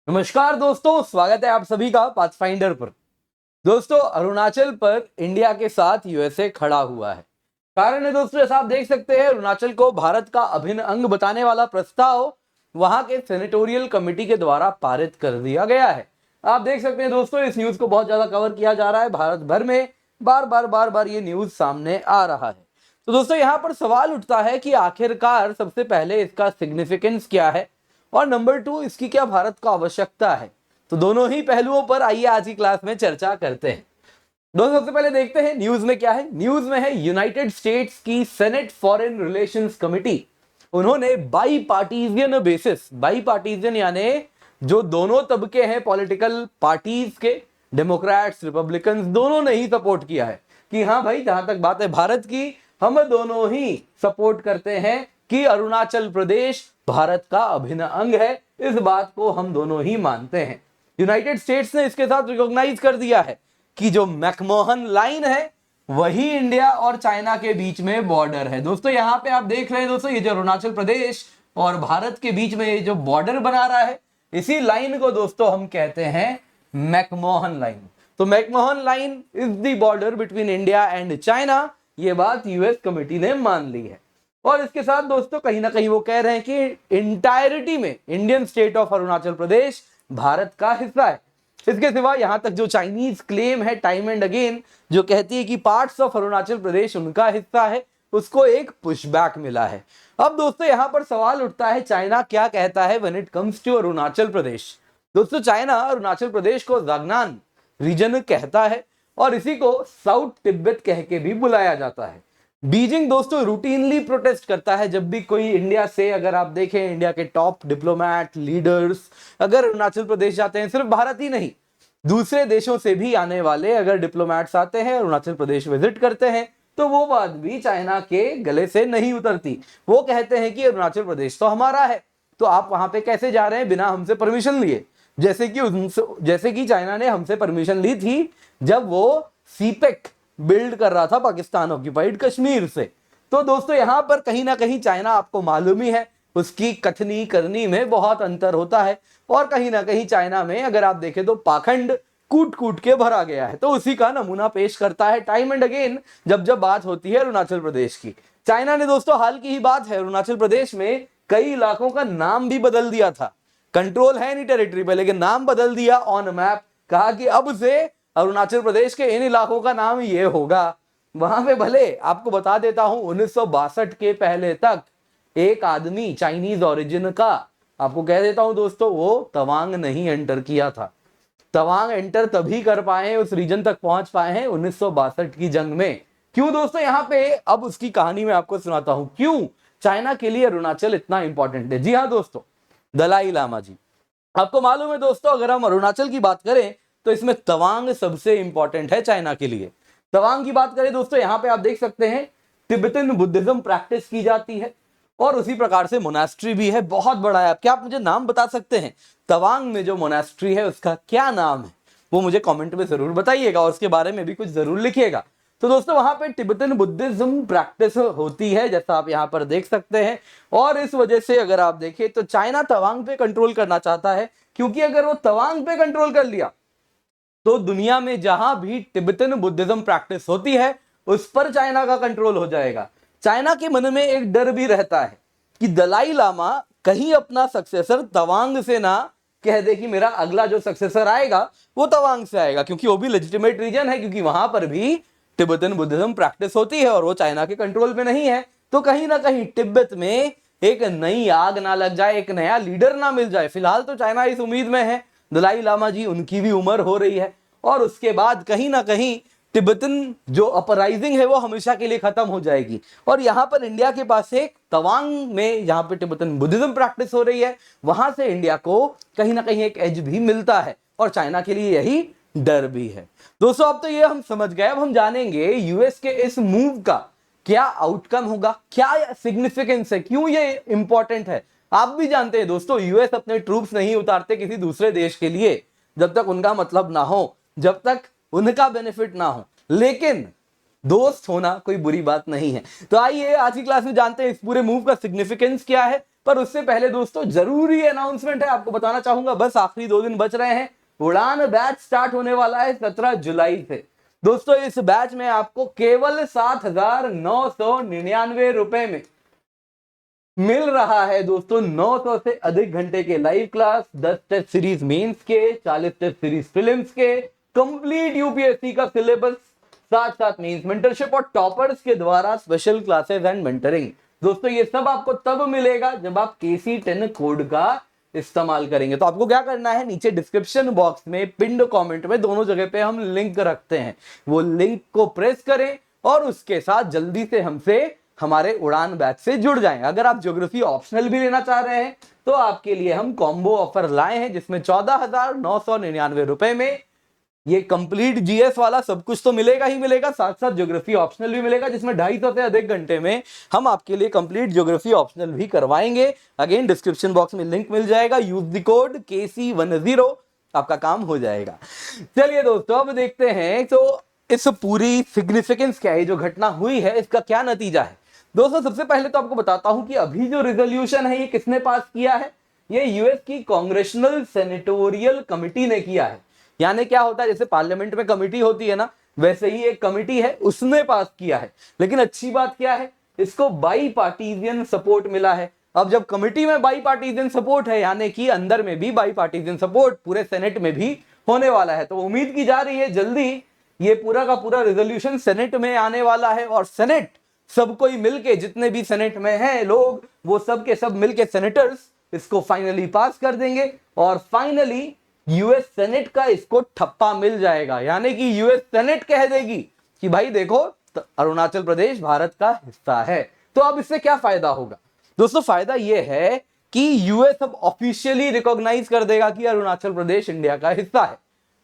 नमस्कार दोस्तों, स्वागत है आप सभी का पाथफाइंडर पर। दोस्तों, अरुणाचल पर इंडिया के साथ यूएसए खड़ा हुआ है। कारण है दोस्तों, जैसा आप देख सकते हैं, अरुणाचल को भारत का अभिन्न अंग बताने वाला प्रस्ताव वहां के सेनेटोरियल कमेटी के द्वारा पारित कर दिया गया है। आप देख सकते हैं दोस्तों, इस न्यूज को बहुत ज्यादा कवर किया जा रहा है भारत भर में। बार बार ये न्यूज सामने आ रहा है। तो दोस्तों, यहाँ पर सवाल उठता है कि आखिरकार सबसे पहले इसका सिग्निफिकेंस क्या है और नंबर 2, इसकी क्या भारत को आवश्यकता है। तो दोनों ही पहलुओं पर आइए आज की क्लास में चर्चा करते हैं। दोस्तों, सबसे पहले देखते हैं न्यूज में क्या है। न्यूज में है यूनाइटेड स्टेट्स की सेनेट फॉरेन रिलेशंस कमिटी। उन्होंने by partisan basis, by partisan यानी जो दोनों तबके हैं पॉलिटिकल पार्टीज के, डेमोक्रेट्स रिपब्लिकन दोनों ने ही सपोर्ट किया है कि हाँ भाई, जहां तक बात है भारत की, हम दोनों ही सपोर्ट करते हैं कि अरुणाचल प्रदेश भारत का अभिन्न अंग है। इस बात को हम दोनों ही मानते हैं। यूनाइटेड स्टेट्स ने इसके साथ रिकॉग्नाइज कर दिया है कि जो मैकमोहन लाइन है वही इंडिया और चाइना के बीच में बॉर्डर है। दोस्तों, यहां पे आप देख रहे हैं दोस्तों, ये जो अरुणाचल प्रदेश और भारत के बीच में ये जो बॉर्डर बना रहा है, इसी लाइन को दोस्तों हम कहते हैं मैकमोहन लाइन। तो McMahon line is the border between India and China. ये बात यूएस कमेटी ने मान ली है। और इसके साथ दोस्तों कहीं ना कहीं वो कह रहे हैं कि इंटायरिटी में Indian state of Arunachal Pradesh Bharat का हिस्सा है। इसके सिवा यहां तक जो चाइनीज क्लेम है टाइम एंड अगेन, जो कहती है कि पार्ट्स ऑफ अरुणाचल प्रदेश उनका हिस्सा है, उसको एक पुशबैक मिला है। अब दोस्तों यहां पर सवाल उठता है, चाइना क्या कहता है when it comes to Arunachal Pradesh. दोस्तों, चाइना अरुणाचल प्रदेश को ज़ांगनान रीजन कहता है और इसी को साउथ तिब्बत कह के भी बुलाया जाता है। बीजिंग दोस्तों रूटीनली प्रोटेस्ट करता है जब भी कोई इंडिया से, अगर आप देखें इंडिया के टॉप डिप्लोमैट लीडर्स अगर अरुणाचल प्रदेश जाते हैं, सिर्फ भारत ही नहीं दूसरे देशों से भी आने वाले अगर डिप्लोमैट्स आते हैं अरुणाचल प्रदेश विजिट करते हैं, तो वो बात भी चाइना के गले से नहीं उतरती। वो कहते हैं कि अरुणाचल प्रदेश तो हमारा है, तो आप वहां पे कैसे जा रहे हैं बिना हमसे परमिशन लिए। जैसे कि चाइना ने हमसे परमिशन ली थी जब वो सीपेक बिल्ड कर रहा था पाकिस्तान ऑक्यूपाइड कश्मीर से। तो दोस्तों यहां पर कहीं ना कहीं चाइना, आपको मालूम ही है, उसकी कथनी करनी में बहुत अंतर होता है। और कहीं ना कहीं चाइना में अगर आप देखें तो पाखंड कूट कूट के भरा गया है। तो उसी का नमूना पेश करता है टाइम एंड अगेन जब जब बात होती है अरुणाचल प्रदेश की। चाइना ने दोस्तों, हाल की ही बात है, अरुणाचल प्रदेश में कई इलाकों का नाम भी बदल दिया था। कंट्रोल है नहीं टेरिटरी पे, लेकिन नाम बदल दिया ऑन मैप। कहा कि अब से अरुणाचल प्रदेश के इन इलाकों का नाम ये होगा। वहां पे भले आपको बता देता हूं, 1962 के पहले तक एक आदमी चाइनीज ओरिजिन का, आपको कह देता हूं दोस्तों, वो तवांग नहीं एंटर किया था। तवांग एंटर तभी कर पाए, उस रीजन तक पहुंच पाए हैं 1962 की जंग में। क्यों दोस्तों, यहां पे अब उसकी कहानी मैं आपको सुनाता हूं, क्यों चाइना के लिए अरुणाचल इतना इंपॉर्टेंट है। जी हाँ दोस्तों, दलाई लामा जी। आपको मालूम है दोस्तों, अगर हम अरुणाचल की बात करें तो इसमें तवांग सबसे इंपॉर्टेंट है चाइना के लिए। तवांग की बात करें दोस्तों, यहां पे आप देख सकते हैं तिब्बतन बुद्धिज्म प्रैक्टिस की जाती है और उसी प्रकार से मोनास्ट्री भी है, बहुत बड़ा है। क्या आप मुझे नाम बता सकते हैं तवांग में जो मोनास्ट्री है उसका क्या नाम है? वो मुझे कमेंट में जरूर बताइएगा और उसके बारे में भी कुछ जरूर लिखिएगा। तो दोस्तों वहां पे तिब्बतन बुद्धिज्म प्रैक्टिस होती है, जैसा आप यहां पर देख सकते हैं। और इस वजह से अगर आप देखें तो चाइना तवांग पे कंट्रोल करना चाहता है, क्योंकि अगर वो तवांग पे कंट्रोल कर लिया तो दुनिया में जहां भी तिब्बतन बुद्धिज्म प्रैक्टिस होती है उस पर चाइना का कंट्रोल हो जाएगा। चाइना के मन में एक डर भी रहता है कि दलाई लामा कहीं अपना सक्सेसर तवांग से ना कह दे कि मेरा अगला जो सक्सेसर आएगा वो तवांग से आएगा, क्योंकि वो भी लेजिटिमेट रीजन है, क्योंकि वहां पर भी तिब्बतन बुद्धिज्म प्रैक्टिस होती है और वो चाइना के कंट्रोल में नहीं है। तो कहीं ना कहीं तिब्बत में एक नई आग ना लग जाए, एक नया लीडर ना मिल जाए। फिलहाल तो चाइना इस उम्मीद में है, दलाई लामा जी, उनकी भी उम्र हो रही है और उसके बाद कहीं ना कहीं तिब्बतन जो अपराइजिंग है वो हमेशा के लिए खत्म हो जाएगी। और यहाँ पर इंडिया के पास एक तवांग में जहां पे तिब्बतन बुद्धिज्म प्रैक्टिस हो रही है, वहां से इंडिया को कहीं ना कहीं एक एज भी मिलता है और चाइना के लिए यही डर भी है। दोस्तों अब तो ये हम समझ गए, अब हम जानेंगे यूएस के इस मूव का क्या आउटकम होगा, क्या सिग्निफिकेंस है, क्यों ये इंपॉर्टेंट है। आप भी जानते हैं दोस्तों, यूएस अपने ट्रूप्स नहीं उतारते किसी दूसरे देश के लिए जब तक उनका मतलब ना हो, जब तक उनका बेनिफिट ना हो। लेकिन दोस्त होना कोई बुरी बात नहीं है। तो आइए आज की क्लास में जानते हैं इस पूरे मूव का सिग्निफिकेंस क्या है, पर उससे पहले दोस्तों जरूरी अनाउंसमेंट है, आपको बताना चाहूंगा, बस आखिरी 2 दिन बच रहे हैं। उड़ान बैच स्टार्ट होने वाला है 17 जुलाई से। दोस्तों इस बैच में आपको केवल 7,999 रुपए में मिल रहा है दोस्तों 900 से अधिक घंटे के live class, 10 test series mains के, 40 टेस्ट सीरीज प्रीलिम्स के, कंप्लीट यूपीएससी का सिलेबस, साथ साथ मेंस मेंटरशिप और टॉपर्स के द्वारा स्पेशल क्लासेस एंड मेंटरिंग। दोस्तों ये सब आपको तब मिलेगा जब आप KC10 कोड का इस्तेमाल करेंगे। तो आपको क्या करना है, नीचे डिस्क्रिप्शन बॉक्स में, पिंड कमेंट में, दोनों जगह पे हम लिंक रखते हैं, वो लिंक को प्रेस करें और उसके साथ जल्दी से हमसे हमारे उड़ान बैच से जुड़ जाएं। अगर आप ज्योग्राफी ऑप्शनल भी लेना चाह रहे हैं तो आपके लिए हम कॉम्बो ऑफर लाए हैं, जिसमें 14,999 रुपए में ये कंप्लीट जीएस वाला सब कुछ तो मिलेगा ही मिलेगा, साथ साथ ज्योग्राफी ऑप्शनल भी मिलेगा, जिसमें 250 से अधिक घंटे में हम आपके लिए कंप्लीट ज्योग्राफी ऑप्शनल भी करवाएंगे। अगेन डिस्क्रिप्शन बॉक्स में लिंक मिल जाएगा, यूज द कोड KC10, आपका काम हो जाएगा। चलिए दोस्तों अब देखते हैं तो इस पूरी सिग्निफिकेंस क्या है, जो घटना हुई है इसका क्या नतीजा है। दोस्तों सबसे पहले तो आपको बताता हूं कि अभी जो रिजोल्यूशन है ये किसने पास किया है, ये यूएस की कांग्रेशनल सेनेटोरियल कमिटी ने किया है। यानी क्या होता है, जैसे पार्लियामेंट में कमिटी होती है ना, वैसे ही एक कमिटी है, उसने पास किया है। लेकिन अच्छी बात क्या है, इसको बाई पार्टीजन सपोर्ट मिला है। अब जब कमिटी में बाई पार्टीजन सपोर्ट है, यानी कि अंदर में भी बाई पार्टीजन सपोर्ट पूरे सेनेट में भी होने वाला है, तो उम्मीद की जा रही है जल्दी ये पूरा का पूरा रेजोल्यूशन सेनेट में आने वाला है। और सेनेट सब कोई मिलके, जितने भी सेनेट में हैं लोग, वो सब के सब मिलके सेनेटर्स इसको फाइनली पास कर देंगे और फाइनली यूएस सेनेट का इसको ठप्पा मिल जाएगा। यानी कि यूएस सेनेट कह देगी कि भाई देखो अरुणाचल प्रदेश भारत का हिस्सा है। तो अब इससे क्या फायदा होगा दोस्तों, फायदा यह है कि यूएस अब ऑफिशियली रिकॉग्नाइज कर देगा कि अरुणाचल प्रदेश इंडिया का हिस्सा है।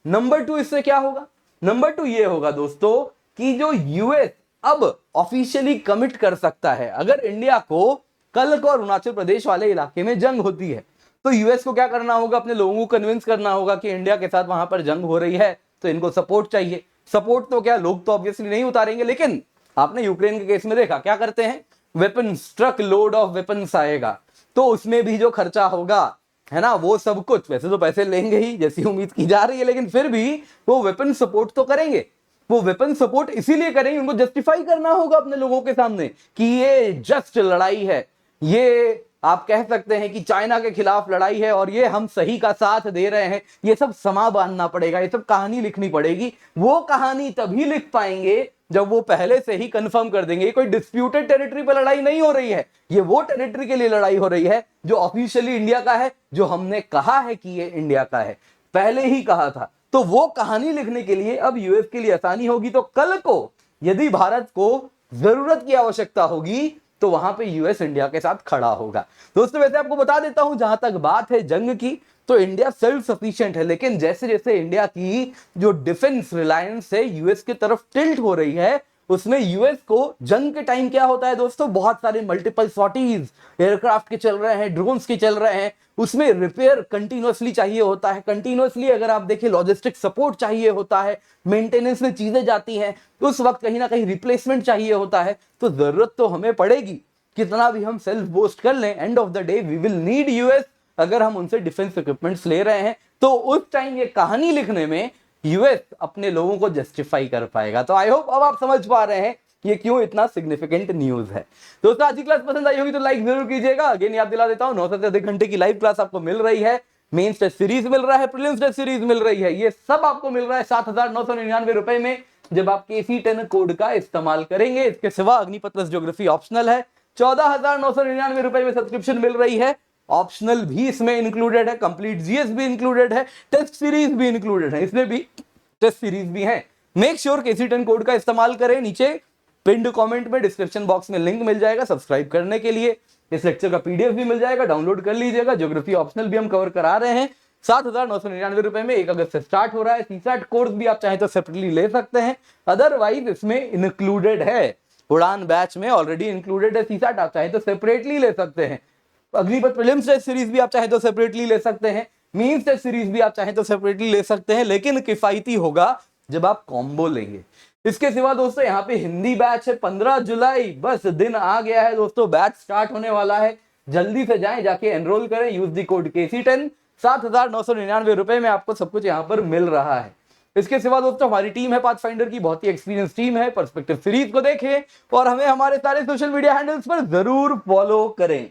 नंबर 2 इससे क्या होगा, नंबर 2 ये होगा दोस्तों कि जो यूएस अब ऑफिशियली कमिट कर सकता है, अगर इंडिया को कल को अरुणाचल प्रदेश वाले इलाके में जंग होती है तो यूएस को क्या करना होगा, अपने लोगों को कन्विंस करना होगा कि इंडिया के साथ वहां पर जंग हो रही है तो इनको सपोर्ट चाहिए। सपोर्ट तो क्या, लोग तो ऑब्वियसली नहीं उतारेंगे, लेकिन आपने यूक्रेन के केस में देखा क्या करते हैं, weapons, truck load of weapons आएगा, तो उसमें भी जो खर्चा होगा है ना, वो सब कुछ, वैसे तो पैसे लेंगे ही जैसी उम्मीद की जा रही है, लेकिन फिर भी वो वेपन सपोर्ट तो करेंगे। वो वेपन सपोर्ट इसीलिए करेंगे, उनको जस्टिफाई करना होगा अपने लोगों के सामने कि ये जस्ट लड़ाई है, ये आप कह सकते हैं कि चाइना के खिलाफ लड़ाई है और ये हम सही का साथ दे रहे हैं। ये सब समा बांधना पड़ेगा, ये सब कहानी लिखनी पड़ेगी। वो कहानी तभी लिख पाएंगे जब वो पहले से ही कंफर्म कर देंगे कोई डिस्प्यूटेड टेरिटरी पर लड़ाई नहीं हो रही है, ये वो टेरिटरी के लिए लड़ाई हो रही है जो ऑफिशियली इंडिया का है, जो हमने कहा है कि ये इंडिया का है, पहले ही कहा था। तो वो कहानी लिखने के लिए अब यूएस के लिए आसानी होगी। तो कल को यदि भारत को जरूरत की आवश्यकता होगी तो वहां पे यूएस इंडिया के साथ खड़ा होगा। दोस्तों वैसे आपको बता देता हूं, जहां तक बात है जंग की, तो इंडिया सेल्फ सफिशिएंट है, लेकिन जैसे जैसे इंडिया की जो डिफेंस रिलायंस है यूएस की तरफ टिल्ट हो रही है, उसमें यूएस को जंग के टाइम क्या होता है दोस्तों, बहुत सारे मल्टीपल सॉर्टीज एयरक्राफ्ट के चल रहे हैं, ड्रोन्स के चल रहे हैं, उसमें रिपेयर कंटिन्यूअसली चाहिए होता है, कंटिन्यूअसली अगर आप देखिए लॉजिस्टिक सपोर्ट चाहिए होता है, मेंटेनेंस में चीजें जाती हैं, तो उस वक्त कहीं ना कहीं रिप्लेसमेंट चाहिए होता है। तो जरूरत तो हमें पड़ेगी, कितना भी हम सेल्फ बोस्ट कर लें, end of the day we will need us. अगर हम उनसे डिफेंस इक्विपमेंट्स ले रहे हैं तो उस टाइम ये कहानी लिखने में यूएस अपने लोगों को जस्टिफाई कर पाएगा। तो आई होप अब आप समझ पा रहे हैं ये क्यों इतना सिग्निफिकेंट न्यूज है। दोस्तों आज की क्लास पसंद आई होगी तो लाइक जरूर कीजिएगा। अगेन याद दिला देता हूं, 9 से अधिक घंटे की लाइव क्लास आपको मिल रही है, मेंस टेस्ट सीरीज मिल रहा है, प्रीलिम्स टेस्ट सीरीज मिल रही है, ये सब आपको मिल रहा है 7,999 रुपए में, जब आप KC10 कोड का इस्तेमाल करेंगे। इसके सिवा अग्निपथ प्लस ज्योग्राफी ऑप्शनल है, 14,999 रुपए में सब्सक्रिप्शन मिल रही है। ऑप्शनल भी इसमें इंक्लूडेड है, कंप्लीट जीएस भी इंक्लूडेड है, टेस्ट सीरीज भी इंक्लूडेड है, इसमें भी टेस्ट सीरीज भी है। मेक श्योर KC10 कोड का इस्तेमाल करें। नीचे पिंड कमेंट में डिस्क्रिप्शन बॉक्स में लिंक मिल जाएगा सब्सक्राइब करने के लिए। इस लेक्चर का PDF भी मिल जाएगा, डाउनलोड कर लीजिएगा। ज्योग्राफी ऑप्शनल भी हम कवर करा रहे हैं 7,999 रुपए में, 1 अगस्त से स्टार्ट हो रहा है। CSAT कोर्स भी आप चाहें तो सेपरेटली ले सकते हैं, अदरवाइज इसमें इंक्लूडेड है, उड़ान बैच में ऑलरेडी इंक्लूडेड है CSAT, आप चाहें तो सेपरेटली ले सकते हैं। अग्निपथ प्रीलिम्स टेस्ट सीरीज भी आप चाहें तो सेपरेटली ले सकते हैं, मेंस टेस्ट सीरीज भी आप चाहें तो सेपरेटली ले सकते हैं, लेकिन किफायती होगा जब आप कॉम्बो लेंगे। इसके सिवा दोस्तों यहाँ पे हिंदी बैच है 15 जुलाई, बस दिन आ गया है दोस्तों, बैच स्टार्ट होने वाला है। जल्दी से जाएं, जाके एनरोल करें, यूज द कोड KC10। 7,999 रुपए में आपको सब कुछ यहाँ पर मिल रहा है। इसके सिवा दोस्तों हमारी टीम है पाथफाइंडर की, बहुत ही एक्सपीरियंस टीम है। पर्सपेक्टिव सीरीज को देखें और हमें हमारे सारे सोशल मीडिया हैंडल्स पर जरूर फॉलो करें।